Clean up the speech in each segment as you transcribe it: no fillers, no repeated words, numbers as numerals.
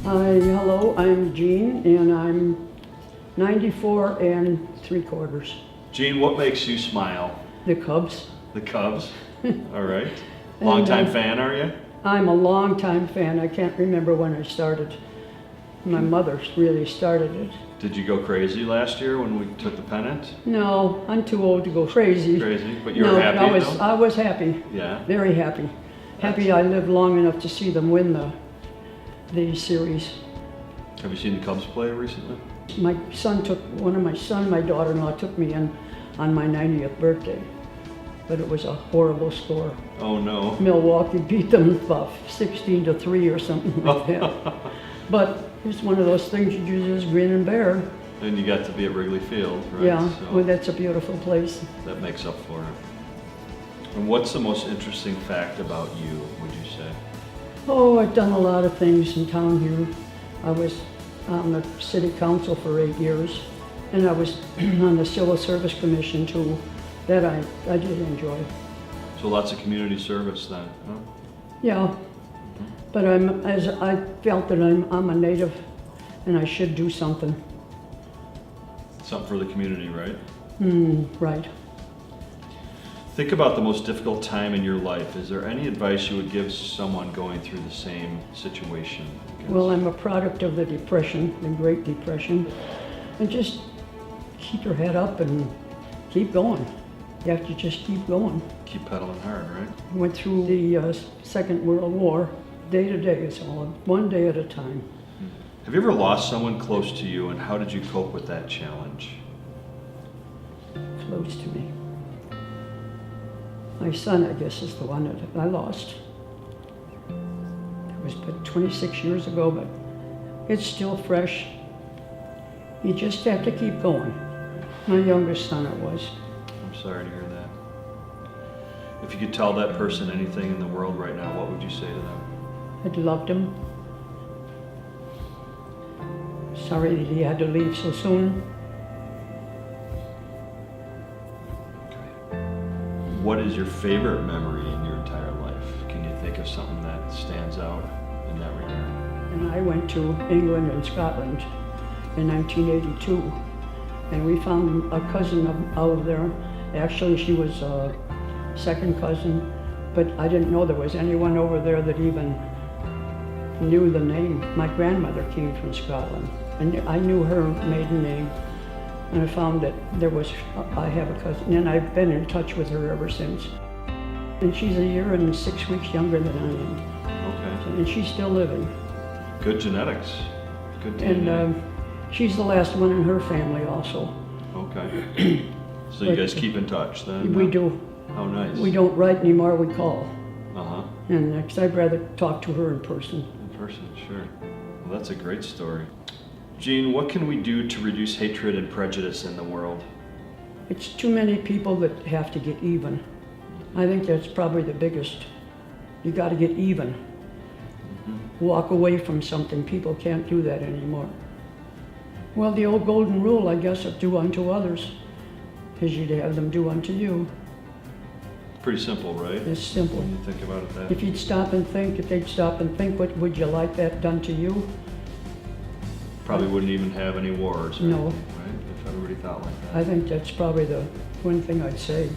Hi, hello, I'm Jean, and I'm 94 3/4. Gene, what makes you smile? The Cubs. The Cubs? All right. Longtime fan, are you? I'm a longtime fan. I can't remember when I started. My mother really started it. Did you go crazy last year when we took the pennant? No, I'm too old to go crazy. Crazy? But you were No, happy, though? I was happy. Yeah? Very happy. Happy I lived long enough to see them win the series. Have you seen the Cubs play recently? My daughter-in-law took me in on my 90th birthday, but it was a horrible score. Oh, no. Milwaukee beat them about 16-3 or something like that. But it's one of those things you just grin and bear. And you got to be at Wrigley Field, right? Yeah, So well, that's a beautiful place. that makes up for it. And what's the most interesting fact about you, would you say? Oh, I've done a lot of things in town here. I was on the city council for 8 years, and I was on the civil service commission too. That I did enjoy. So lots of community service then, huh? Yeah, but I felt that I'm a native, and I should do something. Something for the community, right? Right. Think about the most difficult time in your life. Is there any advice you would give someone going through the same situation? Well, I'm a product of the Depression, the Great Depression, and just keep your head up and keep going. You have to just keep going. Keep pedaling hard, right? I went through the Second World War. Day to day, it's all one day at a time. Have you ever lost someone close to you, and how did you cope with that challenge? Close to me. My son, I guess, is the one that I lost. It was but 26 years ago, but it's still fresh. You just have to keep going. My youngest son, it was. I'm sorry to hear that. If you could tell that person anything in the world right now, what would you say to them? I'd loved him. Sorry that he had to leave so soon. What is your favorite memory in your entire life? Can you think of something that stands out in that regard? And I went to England and Scotland in 1982, and we found a cousin out there. Actually, she was a second cousin, but I didn't know there was anyone over there that even knew the name. My grandmother came from Scotland, and I knew her maiden name, and I found that I have a cousin, and I've been in touch with her ever since. And she's a year and 6 weeks younger than I am. Okay. And she's still living. Good genetics. Good DNA. And she's the last one in her family also. Okay. So you guys keep in touch then? We do. How nice. We don't write anymore, we call. Uh-huh. And next, I'd rather talk to her in person. In person, sure. Well, that's a great story. Gene, what can we do to reduce hatred and prejudice in the world? It's too many people that have to get even. I think that's probably the biggest. You got to get even. Walk away from something. People can't do that anymore. Well, the old golden rule, I guess, of do unto others, is you'd have them do unto you. Pretty simple, right? It's simple. When you think about it that. If they'd stop and think, what would you like that done to you? Probably wouldn't even have any wars, right? No. Right? If everybody thought like that. I think that's probably the one thing I'd say.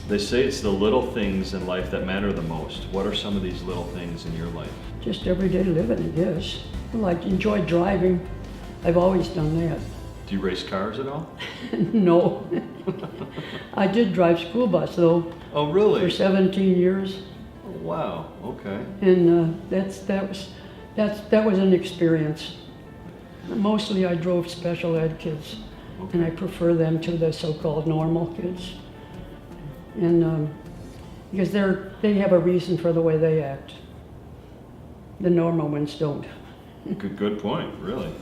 They say it's the little things in life that matter the most. What are some of these little things in your life? Just everyday living, I guess. Well, I enjoy driving. I've always done that. Do you race cars at all? No. I did drive school bus though Oh, really? for 17 years, Oh, wow. Okay. and that was an experience. Mostly I drove special ed kids, and I prefer them to the so-called normal kids, and because they have a reason for the way they act. The normal ones don't. Good point. Really.